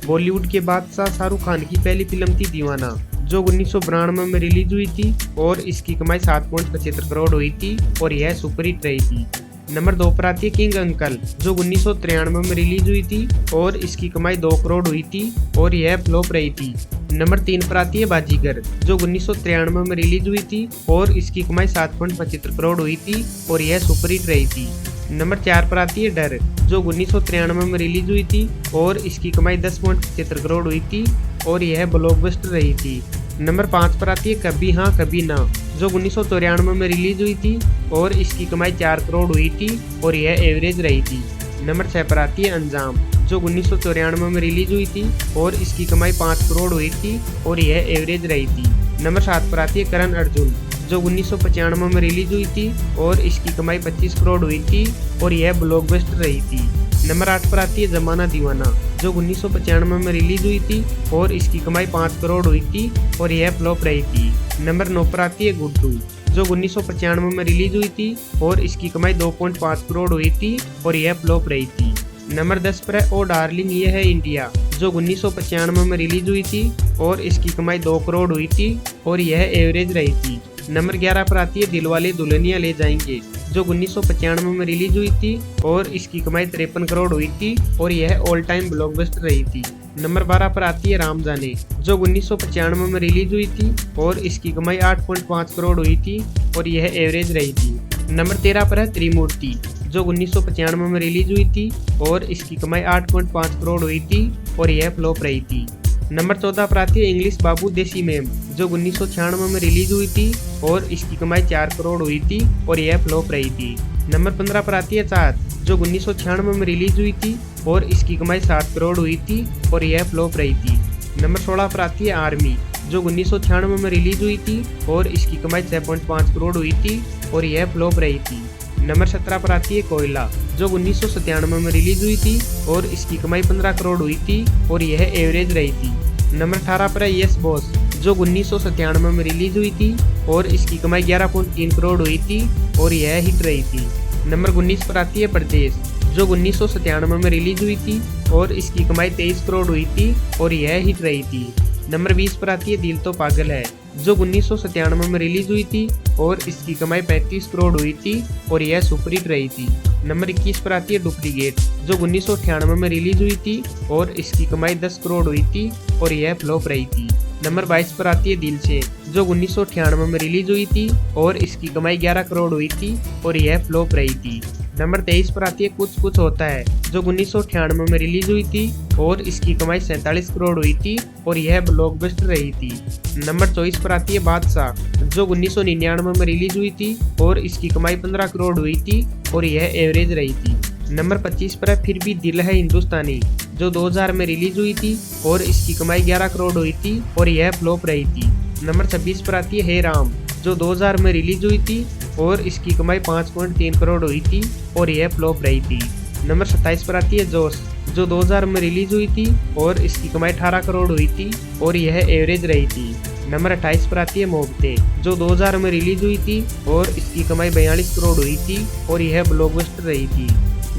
बॉलीवुड के बादशाह शाहरुख खान की पहली फिल्म थी दीवाना, जो 1992 में रिलीज हुई थी और इसकी कमाई 7.75 करोड़ हुई थी और यह सुपरहिट रही थी। नंबर 2 पर आती है किंग अंकल, जो 1993 में रिलीज हुई थी और इसकी कमाई 2 करोड़ हुई थी और यह फ्लॉप रही थी। नंबर 3 पर आती है बाजीगर, जो 1993 में रिलीज हुई थी और इसकी कमाई 7.75 करोड़ हुई थी और यह सुपरहिट रही थी। नंबर 4 पर आती है डर, जो 1993 में रिलीज हुई थी और इसकी कमाई 10.75 करोड़ हुई थी और यह ब्लॉकबस्टर रही थी। नंबर 5 पर आती है कभी हाँ कभी ना, जो 1993 में रिलीज हुई थी और इसकी कमाई 4 करोड़ हुई थी और यह एवरेज रही थी। नंबर 6 पर आती है अंजाम, जो 1994 में रिलीज हुई थी और इसकी कमाई 5 करोड़ हुई थी और यह एवरेज रही थी। नंबर 7 पर आती है करण अर्जुन, जो 1995 में रिलीज हुई थी और इसकी कमाई 25 करोड़ हुई थी और यह ब्लॉकबस्टर रही थी। नंबर 8 पर आती है जमाना दीवाना, जो 1995 में रिलीज हुई थी और इसकी कमाई 5 करोड़ हुई थी और यह फ्लॉप रही थी। नंबर 9 पर आती है गुड्डू, जो 1995 में रिलीज हुई थी और इसकी कमाई 2.5 करोड़ हुई थी और यह फ्लॉप रही थी। नंबर 10 पर है ओ डार्लिंग ये है इंडिया, जो 1995 में रिलीज हुई थी और इसकी कमाई 2 करोड़ हुई थी और यह एवरेज रही थी। नंबर 11 पर आती है दिलवाले दुल्हनिया ले जाएंगे, जो 1995 में रिलीज हुई थी और इसकी कमाई 53 करोड़ हुई थी और यह ऑल टाइम ब्लॉकबस्टर रही थी। नंबर 12 पर आती है राम जाने, जो 1995 में रिलीज हुई थी और इसकी कमाई 8.5 करोड़ हुई थी और यह एवरेज रही थी। नंबर 13 पर है त्रिमूर्ति, जो 1995 में रिलीज हुई थी और इसकी कमाई 8.5 करोड़ हुई थी और यह फ्लॉप रही थी। नंबर 14 पर आती है इंग्लिश बाबू देसी मैम, जो 1996 में रिलीज हुई थी और इसकी कमाई 4 करोड़ हुई थी और यह फ्लॉप रही थी। नंबर 15 पर आती है चाहत, जो 1996 में रिलीज हुई थी और इसकी कमाई 7 करोड़ हुई थी और यह फ्लॉप रही थी। नंबर 16 पर आती है आर्मी, जो 1996 में रिलीज हुई थी और इसकी कमाई 6.5 करोड़ हुई थी और यह फ्लॉप रही थी। नंबर 17 पर आती है कोयला, जो 1997 में रिलीज हुई थी और इसकी कमाई 15 करोड़ हुई थी और यह एवरेज रही थी। नंबर 18 पर है यस बॉस, जो 1997 में रिलीज हुई थी और इसकी कमाई 11.3 करोड़ हुई थी और यह हिट रही थी। नंबर 19 पर आती है परदेश, जो 1997 में रिलीज हुई थी और इसकी कमाई 23 करोड़ हुई थी और यह हिट रही थी। नंबर 20 पर आती है दिल तो पागल है, जो 1997 में रिलीज हुई थी और इसकी कमाई 35 करोड़ हुई थी और यह सुपरहिट रही थी। नंबर 21 पर आती है डुप्लीकेट, जो 1998 में रिलीज हुई थी और इसकी कमाई 10 करोड़ हुई थी और यह फ्लॉप रही थी। नंबर 22 पर आती है दिल से, जो 1998 में रिलीज हुई थी और इसकी कमाई 11 करोड़ हुई थी और यह फ्लॉप रही थी। नंबर 23 पर आती है कुछ कुछ होता है, जो 1998 में रिलीज हुई थी और इसकी कमाई 47 करोड़ हुई थी और यह ब्लॉकबस्टर रही थी। नंबर 24 पर आती है बादशाह, जो 1999 में रिलीज हुई थी और इसकी कमाई 15 करोड़ हुई थी और यह एवरेज रही थी। नंबर 25 पर है फिर भी दिल है हिंदुस्तानी, जो 2000 में रिलीज हुई थी और इसकी कमाई 11 करोड़ हुई थी और यह फ्लॉप रही थी। नंबर 26 पर आती है हे राम, जो 2000 में रिलीज हुई थी और इसकी कमाई 5.3 करोड़ हुई थी और यह फ्लॉप रही थी। नंबर 27 पर आती है जोश, जो 2000 में रिलीज हुई थी और इसकी कमाई 18 करोड़ हुई थी और यह एवरेज रही थी। नंबर 28 पर आती है मोहब्बतें, जो 2000 में रिलीज हुई थी और इसकी कमाई 42 करोड़ हुई थी और यह ब्लॉकबस्टर रही थी।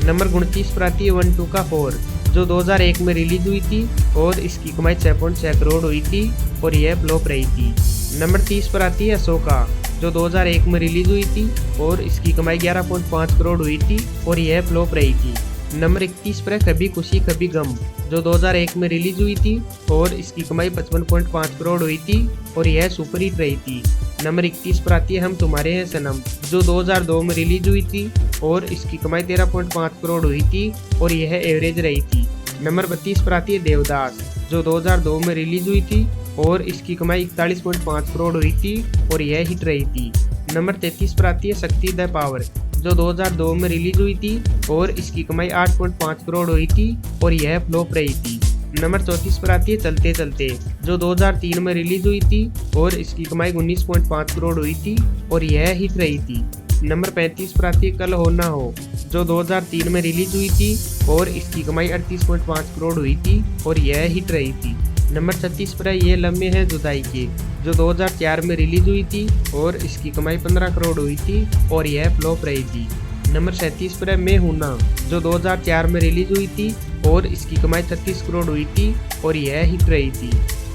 नंबर 29 पर आती है 1 2 का 4, जो 2001 में रिलीज हुई थी और इसकी कमाई 6.6 करोड़ हुई थी और यह फ्लॉप रही थी। नंबर 30 पर आती है अशोका, जो 2001 में रिलीज हुई थी और इसकी कमाई 11.5 करोड़ हुई थी और यह फ्लॉप रही थी। नंबर 31 पर है कभी खुशी कभी गम, जो 2001 में रिलीज हुई थी और इसकी कमाई 55.5 करोड़ हुई थी और यह सुपरहिट रही थी। नंबर 31 पर आती है हम तुम्हारे हैं सनम, जो 2002 में रिलीज हुई थी और इसकी कमाई 13.5 करोड़ हुई थी और यह एवरेज रही थी। नंबर 32 पर आती है देवदास, जो 2002 में रिलीज हुई थी और इसकी कमाई 41.5 करोड़ हुई थी और यह हिट रही थी। नंबर 33 पर आती है शक्ति द पावर, जो 2002 में रिलीज हुई थी और इसकी कमाई 8.5 करोड़ हुई थी और यह फ्लॉप रही थी। नंबर 34 पर आती है चलते चलते, जो 2003 में रिलीज हुई थी और इसकी कमाई 19.5 करोड़ हुई थी और यह हिट रही थी। नंबर 35 पर आती है कल हो ना हो, जो 2003 में रिलीज हुई थी और इसकी कमाई 38.5 करोड़ हुई थी और यह हिट रही थी। नंबर 36 पर है ये लम्हे हैं जुदाई के, जो 2004 में रिलीज हुई थी और इसकी कमाई 15 करोड़ हुई थी और यह फ्लॉप रही थी। नंबर 37 पर है मैं हूं ना, जो 2004 में रिलीज हुई थी और इसकी कमाई 36 करोड़ हुई थी और यह हिट रही थी।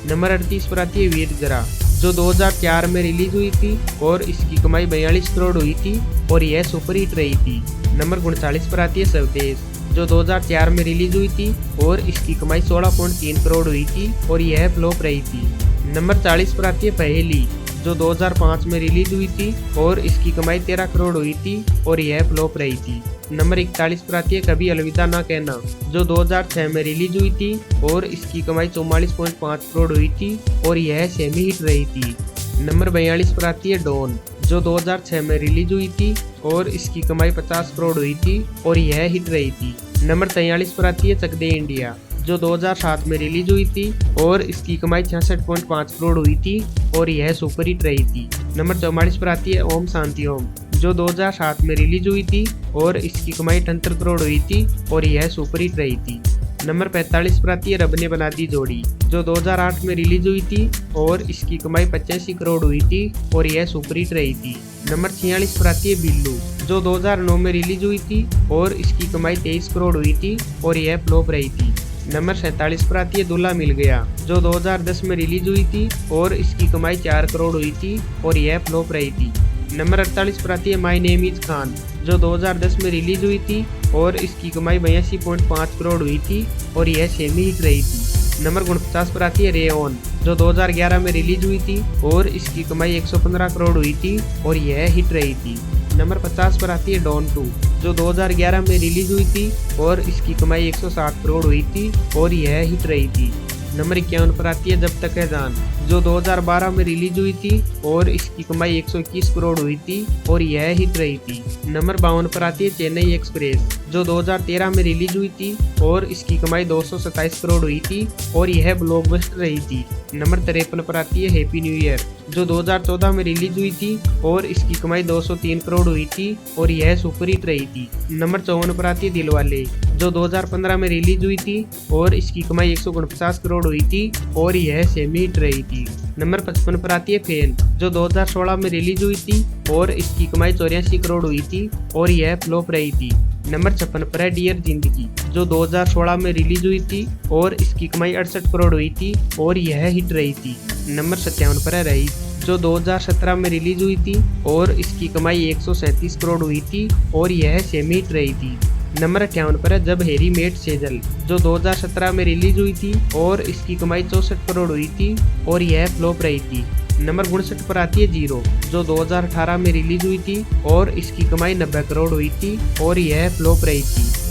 नंबर 38 पर आती है वीर ज़रा, जो 2004 में रिलीज हुई थी और इसकी कमाई 42 करोड़ हुई थी और यह सुपर हिट रही थी। नंबर 39 पर आती है स्वदेश, जो 2004 में रिलीज हुई थी और इसकी कमाई 16.3 करोड़ हुई थी और यह फ्लॉप रही थी। नंबर 40 पर आती है पहेली, जो 2005 में रिलीज हुई थी और इसकी कमाई 13 करोड़ हुई थी और यह फ्लॉप रही थी। नंबर 41 पर आती है कभी अलविदा ना कहना, जो 2006 में रिलीज हुई थी और इसकी कमाई 44.5 करोड़ हुई थी और यह सेमी हिट रही थी। नंबर 42 पर आती है डॉन, जो 2006 में रिलीज हुई थी और इसकी कमाई 50 करोड़ हुई थी और यह हिट रही थी। नंबर 43 पर आती है चक दे इंडिया, जो 2007 में रिलीज हुई थी और इसकी कमाई 66.5 करोड़ हुई थी और यह सुपर हिट रही थी। नंबर 44 पर आती है ओम शांति ओम, जो 2007 में रिलीज हुई थी और इसकी कमाई 78 करोड़ हुई थी और यह सुपर हिट रही थी। नंबर 45 पर आती है रब ने बना दी जोड़ी, जो 2008 में रिलीज हुई थी और इसकी कमाई 85 करोड़ हुई थी और यह सुपर हिट रही थी। नंबर 46 पर आती है बिल्लू, जो 2009 में रिलीज हुई थी और इसकी कमाई 23 करोड़ हुई थी और यह फ्लॉप रही थी। नंबर 47 पर आती है दूल्हा मिल गया, जो 2010 में रिलीज हुई थी और इसकी कमाई 4 करोड़ हुई थी और यह फ्लॉप रही थी। नंबर 48 पर आती है माय नेम इज खान, जो 2010 में रिलीज हुई थी और इसकी कमाई 82.5 करोड़ हुई थी और यह सेमी हिट रही थी। नंबर 49 पर आती है रे ऑन, जो 2011 में रिलीज हुई थी और इसकी कमाई 115 करोड़ हुई थी और यह हिट रही थी। नंबर 50 पर आती है डॉन 2, जो 2011 में रिलीज हुई थी और इसकी कमाई 160 करोड़ हुई थी और यह हिट रही थी। नंबर 51 पर आती है जब तक है जान, जो 2012 में रिलीज हुई थी और इसकी कमाई 121 करोड़ हुई थी और यह हिट रही थी। नंबर 52 पर आती है चेन्नई एक्सप्रेस, जो 2013 में रिलीज हुई थी और इसकी कमाई 227 करोड़ हुई थी और यह ब्लॉकबस्टर रही थी। नंबर 53 पर आती है हैप्पी न्यू ईयर, जो 2014 में रिलीज हुई थी और इसकी कमाई 203 करोड़ हुई थी और यह सुपर हिट रही थी। नंबर 54 पर आती है दिलवाले, जो 2015 में रिलीज हुई थी और इसकी कमाई 149 करोड़ हुई थी और यह सेमी हिट रही थी। नंबर 55 पर आती है फैन, जो 2016 में रिलीज हुई थी और इसकी कमाई 84 करोड़ हुई थी और यह फ्लॉप रही थी। नंबर 56 पर है डियर जिंदगी, जो 2016 में रिलीज हुई थी और इसकी कमाई 68 करोड़ हुई थी और यह हिट रही थी। नंबर 57 पर है रईस, जो 2017 में रिलीज हुई थी और इसकी कमाई 137 करोड़ हुई थी और यह सेमी हिट रही थी। नंबर 58 पर है जब हैरी मेट सेजल, जो 2017 में रिलीज हुई थी और इसकी कमाई 64 करोड़ हुई थी और यह फ्लॉप रही थी। नंबर 59 पर आती है जीरो, जो 2018 में रिलीज हुई थी और इसकी कमाई 90 करोड़ हुई थी और यह फ्लॉप रही थी।